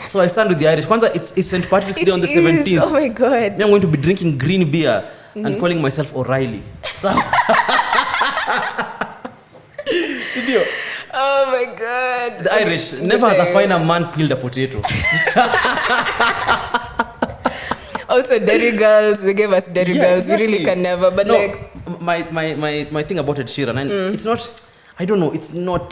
So I stand with the Irish. Kwanza, it's St. Patrick's Day on the 17th. Oh my god. Me, I'm going to be drinking green beer and calling myself O'Reilly. So Studio. Oh my god. The Irish never has a finer man peeled a potato. Also, Dairy Girls, they gave us Dairy Girls. Exactly. We really can never. But my thing about Ed Sheeran, and it's not, I don't know, it's not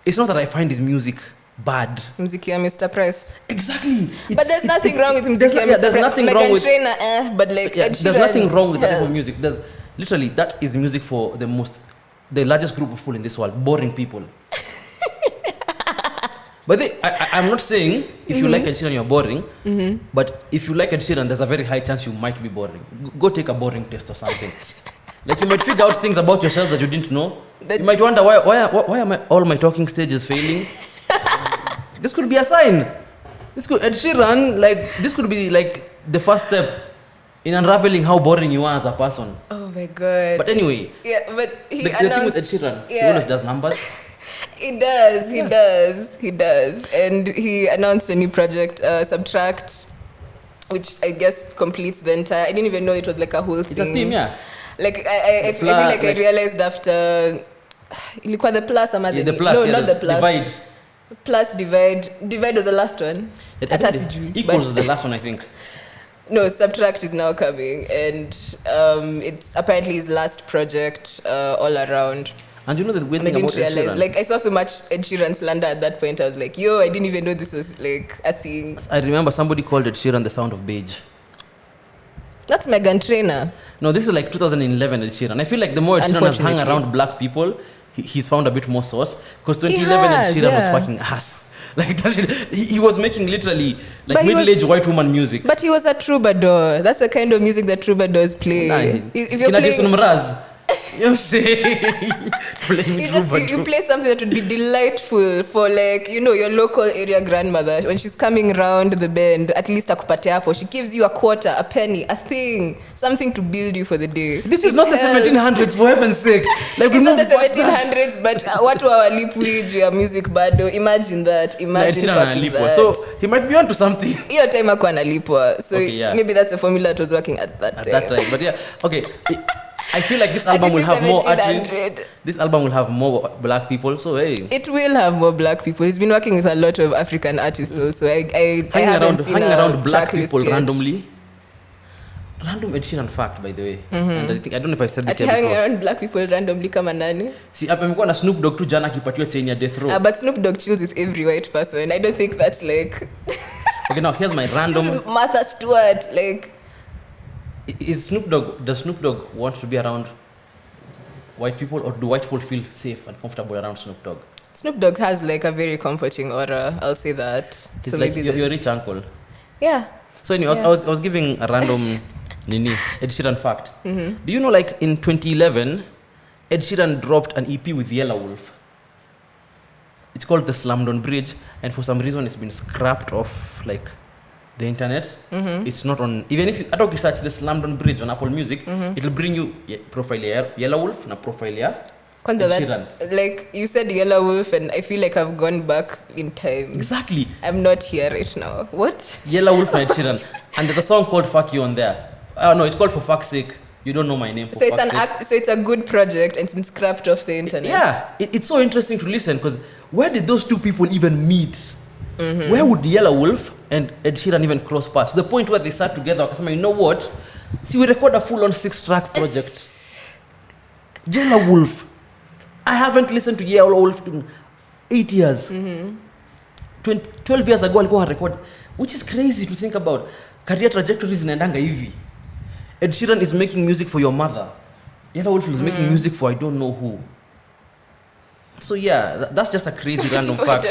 that I find his music bad. Mziki Mr. Price. Exactly. But there's nothing wrong with Mziki Mr. Price. There's nothing wrong with Trainer, but like Ed Sheeran, there's nothing wrong with that type of music. There's literally, that is music for the largest group of people in this world, boring people. But I'm not saying if you like Ed Sheeran you're boring, but if you like Ed Sheeran there's a very high chance you might be boring. Go take a boring test or something. Like, you might figure out things about yourself that you didn't know. You might wonder why am all my talking stages failing? This could be a sign. Ed Sheeran, like, this could be like the first step in unraveling how boring you are as a person. Oh my god. But anyway, but he the thing with Ed Sheeran, he always does numbers. He does. And he announced a new project, Subtract, which I guess completes the entire... I didn't even know it was like a whole thing. It's a theme, yeah. Like, I feel like I realized after... Ilikuwa the plus ama the plus. No, not the plus. Divide. Plus, divide. Divide was the last one. Equals was the last one, I think. No, Subtract is now coming. And it's apparently his last project all around. And you know the weird thing about Ed Sheeran? Like, I saw so much Ed Sheeran slander at that point. I was like, I didn't even know this was like a thing. I remember somebody called Ed Sheeran the sound of beige. That's Meghan Trainor. No, this is like 2011 Ed Sheeran. I feel like the more Ed Sheeran has hung around black people, he's found a bit more sauce. Because 2011 Ed Sheeran was fucking ass. Like that shit, he was making literally like middle-aged white woman music. But he was a troubadour. That's the kind of music that troubadours play. If you're playing, you know what I'm saying? you play something that would be delightful for like, you know, your local area grandmother when she's coming around the bend. At least akupate hapo, she gives you a quarter, a penny, a thing, something to build you for the day. This is not the 1700s, for heaven's sake. Like it's not the 1700s, but watu hawalipwi juu ya music bado. Imagine that. Imagine that. So he might be onto something. Hiyo time hakuwa analipwa. So maybe that's a formula that was working at that time. But yeah, okay. I feel like this album will have more This album will have more black people, so hey. It will have more black people. He's been working with a lot of African artists also. I haven't seen hanging around black people yet. randomly. Random Ed Sheeran fact, by the way. And I don't know if I said this before. Hanging around black people randomly kama nani? See, amekuwa na Snoop Dogg tu jana akipatiwa chain ya death row. But Snoop Dogg chills with every white person. I don't think that's like... Okay, now here's my random... Martha Stewart, like... Does Snoop Dogg want to be around white people, or do white people feel safe and comfortable around Snoop Dogg? Snoop Dogg has like a very comforting aura, I'll say that. He's so like your rich uncle. Yeah. So anyway, I was giving a random Ed Sheeran fact. Do you know, like in 2011, Ed Sheeran dropped an EP with Yellow Wolf. It's called The Slammed On Bridge, and for some reason it's been scrapped off like the internet. It's not on, even if you search The Slammed On Bridge on Apple Music, it'll bring you profile Yellow Wolf na profile ya Ed Sheeran. Like you said Yellow Wolf, and I feel like I've gone back in time. Exactly. I'm not here right now. What? Yellow Wolf and Ed Sheeran. And there's a song called Fuck You on there. Oh no, it's called For Fuck's Sake. You don't know my name. So it's a good project, and it's been scrapped off the internet. Yeah, it's so interesting to listen, because where did those two people even meet? Where would Yellow Wolf and Ed Sheeran even cross paths? To the point where they sat together, because you know what? See, we record a full-on 6-track project. Yellow Wolf. I haven't listened to Yellow Wolf in 8 years. 12 years ago, alikuwa record, which is crazy to think about. Career trajectories inaendanga hivi. Ed Sheeran is making music for your mother. Yellow Wolf is making music for I don't know who. So yeah, that's just a crazy random fact.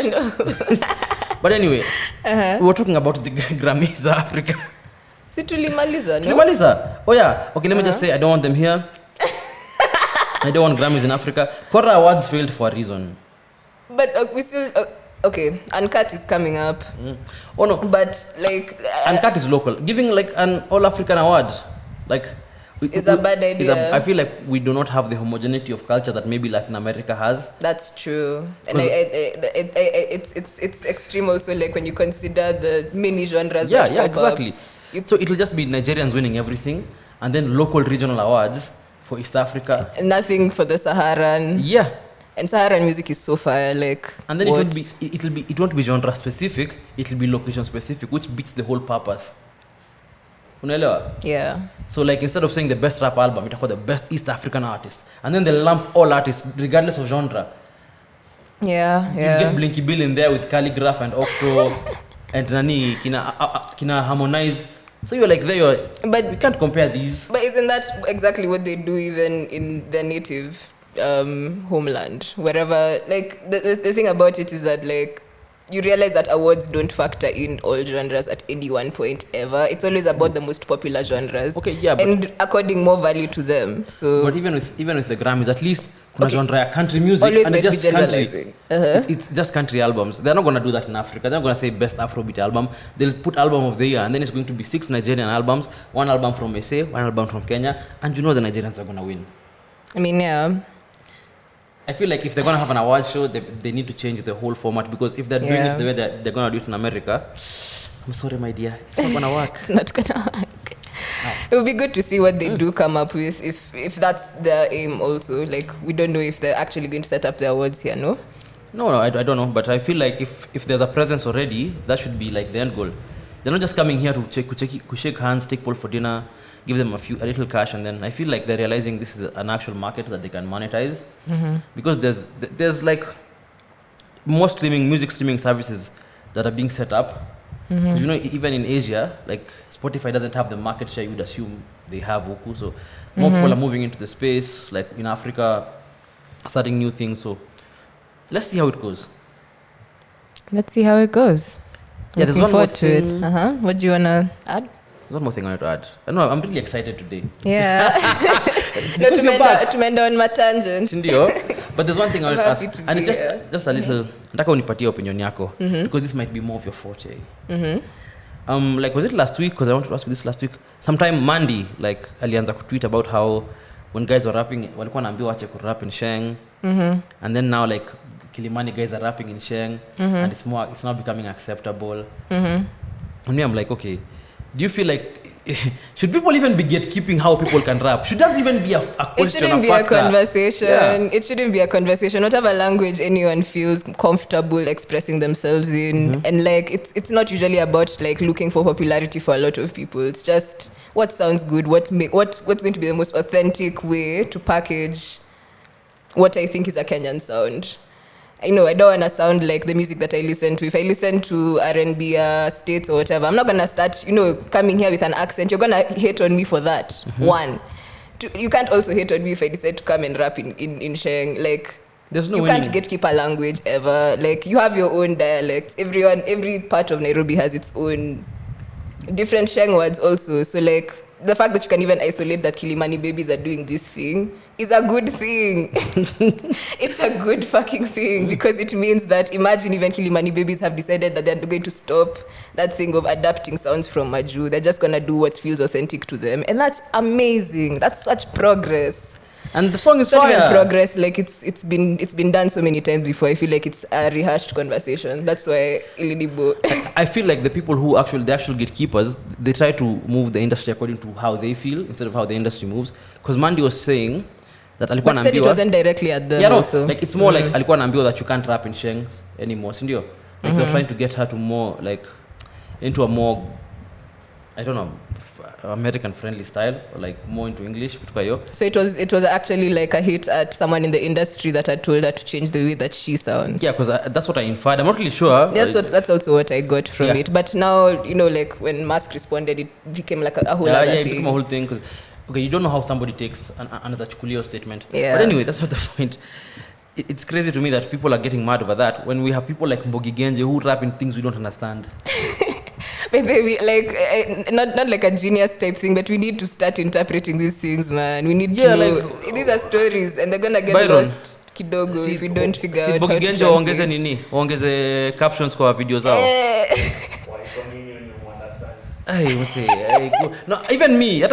But anyway, we were talking about the Grammys Africa. Si tulimaliza, no? Tulimaliza. Oh yeah. Okay, let me just say I don't want them here. I don't want Grammys in Africa. Kora Awards failed for a reason. But we still... okay, Uncut is coming up. Oh no. But like... Uncut is local. Giving like an all-African award, like... It's a bad idea. I feel like we do not have the homogeneity of culture that maybe Latin America has. That's true. And it's extreme also, like when you consider the many genres that pop exactly. Up. So it'll just be Nigerians winning everything, and then local regional awards for East Africa. Nothing for the Saharan. Yeah. And Saharan music is so fire, like. And then it won't be genre specific. It'll be location specific, which beats the whole purpose. Unaelewa? Yeah. So like instead of saying the best rap album, itakuwa the best East African artist, and then they lump all artists regardless of genre. Yeah. You get Blinky Bill in there with Calligraph and Octo and nani kina Harmonize. So you're like but we can't compare these. But isn't that exactly what they do even in their native homeland? Wherever, like the thing about it is that like you realize that awards don't factor in all genres at any one point ever. It's always about the most popular genres. Okay, yeah, and according more value to them. So, but even with the Grammys, at least kuna genre country music, always and it's just country. It's just country albums. They're not gonna do that in Africa. They're not gonna say best Afrobeat album. They'll put album of the year, and then it's going to be 6 Nigerian albums, 1 album from SA, 1 album from Kenya, and you know the Nigerians are gonna win. I mean, yeah. I feel like if they're going to have an award show, they need to change the whole format, because if they're doing it the way they're going to do it in America, I'm sorry, my dear, it's not going to work. It's not going to work. No. It would be good to see what they do come up with, if that's their aim also. Like, we don't know if they're actually going to set up their awards here, no? No, I don't know. But I feel like if there's a presence already, that should be like the end goal. They're not just coming here to shake hands, take people for dinner, give them a little cash, and then I feel like they're realizing this is an actual market that they can monetize. Because there's like more music streaming services that are being set up. You know, even in Asia, like Spotify doesn't have the market share you would assume they have. So more people are moving into the space. Like in Africa, starting new things. So let's see how it goes. Let's see how it goes. Yeah, there's Looking one more forward to it. thing. What do you wanna add? There's one more thing I wanted to add. I know, I'm really excited today. Yeah. No, Because you're back. to mend on my tangents. Sindio? But there's one thing I I'm wanted to ask, happy to and it's be just here. just a little. Nataka unipatie opinion yako because this might be more of your forte. Like was it last week? Because I wanted to ask you this last week. Sometime Mandy like alianza kutweet about how when guys were rapping, walikuwa wanaambiwa wache kurap in Sheng, and then now like Kilimani guys are rapping in Sheng, and it's now becoming acceptable. And me, I'm like, okay, do you feel like should people even be gatekeeping how people can rap? Should that even be a question? It shouldn't be a conversation. It shouldn't be a conversation. Whatever language anyone feels comfortable expressing themselves in, and like it's not usually about like looking for popularity for a lot of people. It's just what sounds good, what's going to be the most authentic way to package what I think is a Kenyan sound. I know I don't want to sound like the music that I listen to. If I listen to R&B, States or whatever, I'm not going to start, coming here with an accent. You're going to hate on me for that. One. Two, you can't also hate on me if I decide to come and rap in Sheng. Like, there's no you winning. can't gatekeep a language ever. Like, you have your own dialects. Every part of Nairobi has its own different Sheng words also. So, like, the fact that you can even isolate that Kilimani babies are doing this thing is a good thing. It's a good fucking thing because it means that imagine even Kilimani babies have decided that they're going to stop that thing of adapting sounds from Maju. They're just going to do what feels authentic to them. And that's amazing. That's such progress. And the song is It's not fire. even progress. Like it's been done so many times before. I feel like it's a rehashed conversation. That's why Ilinibo. I feel like the people who the actual gatekeepers, they try to move the industry according to how they feel instead of how the industry moves. Because Mandy was saying that alikuwa But said it anaambiwa- wasn't directly at them. Yeah, no, also. like it's more like alikuwa anaambiwa that you can't rap in Sheng anymore, sindio? Like they're trying to get her to more like into a more, I don't know, American friendly style, or like more into English. So it was actually like a hit at someone in the industry that had told her to change the way that she sounds. Yeah, because that's what I inferred. I'm not really sure. That's also what I got from Yeah. it. But now, like when Musk responded, it became like a whole other it thing. became a whole thing. Because okay, you don't know how somebody takes an chukulio statement. Yeah. But anyway, that's not the point. It's crazy to me that people are getting mad over that when we have people like Mbogi Genje who rap in things we don't understand. But we like not like a genius type thing, but we need to start interpreting these things, man. We need to. Like, these are stories, and they're gonna get Byron, lost kidogo if we don't figure out how Mbogi to Genje waongeze translate. nini? Waongeze captions kwa video zao. Why coming you understand? Hey, no, even me,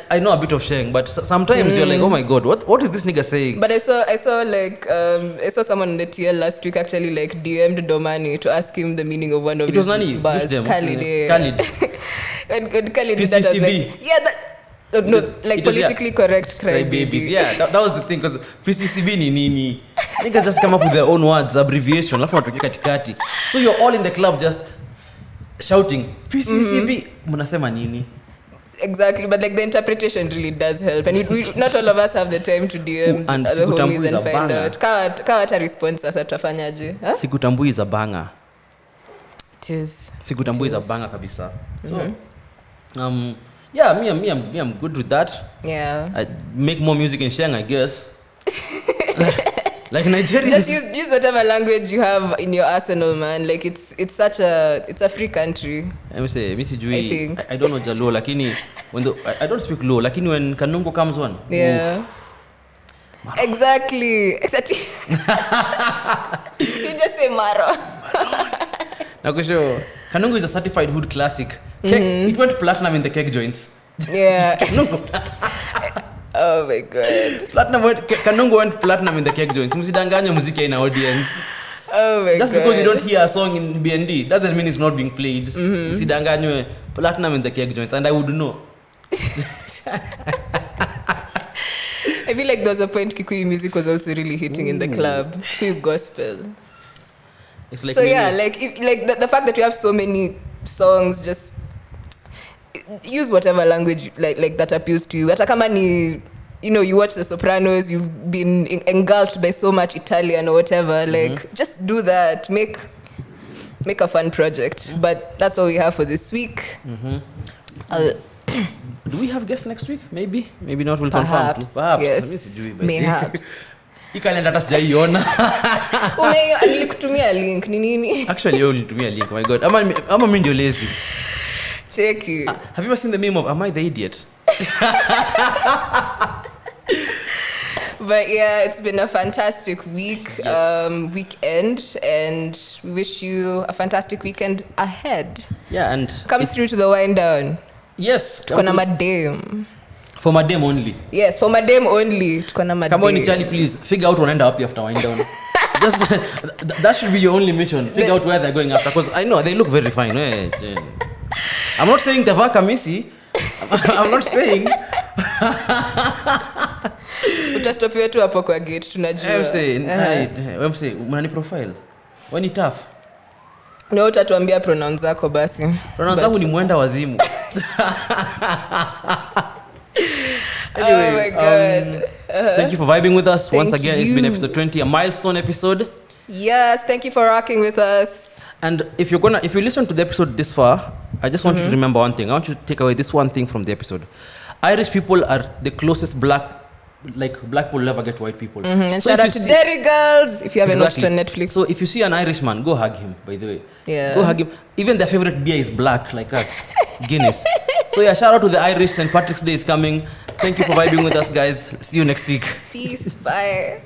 I know a bit of Sheng, but sometimes you're like, oh my god, what is this nigga saying? But I saw like I saw someone on the TL last week actually like DM'd Domani to ask him the meaning of one of It his was Nani? bars. Which them? Khalid. Khalid. When Khalid did that, I was PCCB. like, yeah, that. No, like it was, politically correct cry babies. baby. Yeah, that was the thing, because PCCB ni nini. Niggas just come up with their own words, abbreviation, alafu watoke katikati. So you're all in the club just shouting, PCCB, mnasema nini? Exactly, but like the interpretation really does help, and we not all of us have the time to DM And other Sikutambui homies is and a find banger. out. Kawa hata response sasa tutafanyaje? Huh? Sikutambui is a banger. It is. Sikutambui is a banger kabisa. So, yeah, me, I'm good with that. Yeah. I make more music in Sheng, I guess. like Nigeria. Just use whatever language you have in your arsenal, man. Like it's a free country. Let me say, I think. I don't know Jalo, lakini I don't speak low, lakini when Kanungo comes on. Yeah. Exactly. You just say Maro. Nakusho, Kanungo is a certified hood classic. It went platinum in the cake joints. Yeah. Kanungo. Oh my god. Kanungo went platinum in the cake joints. Msidanganye muziki in audience. Oh my god. Just because you don't hear a song in BND doesn't mean it's not being played. Msidanganye platinum in the cake joints, and I would know. I feel like there was a point Kikuyu music was also really hitting in the club. Kikuyu gospel. It's like So maybe- yeah, like the fact that we have so many songs, just use whatever language like that appeals to you. Hata kama ni, you watch The Sopranos, you've been engulfed by so much Italian or whatever. Like just do that. Make a fun project. But that's all we have for this week. Do we have guests next week? Maybe not. We'll Perhaps. confirm. Perhaps. Yes. Let me see, do we, by the way. Mayhaps. Hii calendar hata sijaiona. Nilikutumia link ni nini? Actually, you nitumia link. Oh my god. Ama mimi ndio lazy. Check it. Have you ever seen the meme of am I the idiot? But yeah, it's been a fantastic week, Yes. weekend, and we wish you a fantastic weekend ahead. Yeah, and Come through to the wind down. yes, Tuko na madem. for madam only. Yes, for madem only. Tuko na madem. Come on, Charlie, please figure out when end up after wind down. Just that should be your only mission. Figure out where they're going after, because I know they look very fine. I'm not saying Tavaka Missy. I'm not saying. Utastopiwa tu hapo kwa gate tunajua. I'm saying, unani profile. When it tough. No, utatuambia pronouns zako basi. Pronouns zangu ni mwenda wazimu. Anyway, oh my God. Thank you for vibing with us. Thank Once again, it's been you. episode 20, a milestone episode. Yes, thank you for rocking with us. And if you listen to the episode this far, I just want you to remember one thing. I want you to take away this one thing from the episode. Irish people are the closest black people will ever get to white people. And So shout if out you to see- Dairy Girls if you haven't Exactly. watched on Netflix. So if you see an Irishman, go hug him, by the way. Yeah. Go hug him. Even their favorite beer is black, like us. Guinness. So yeah, shout out to the Irish. St. Patrick's Day is coming. Thank you for vibing with us, guys. See you next week. Peace. Bye.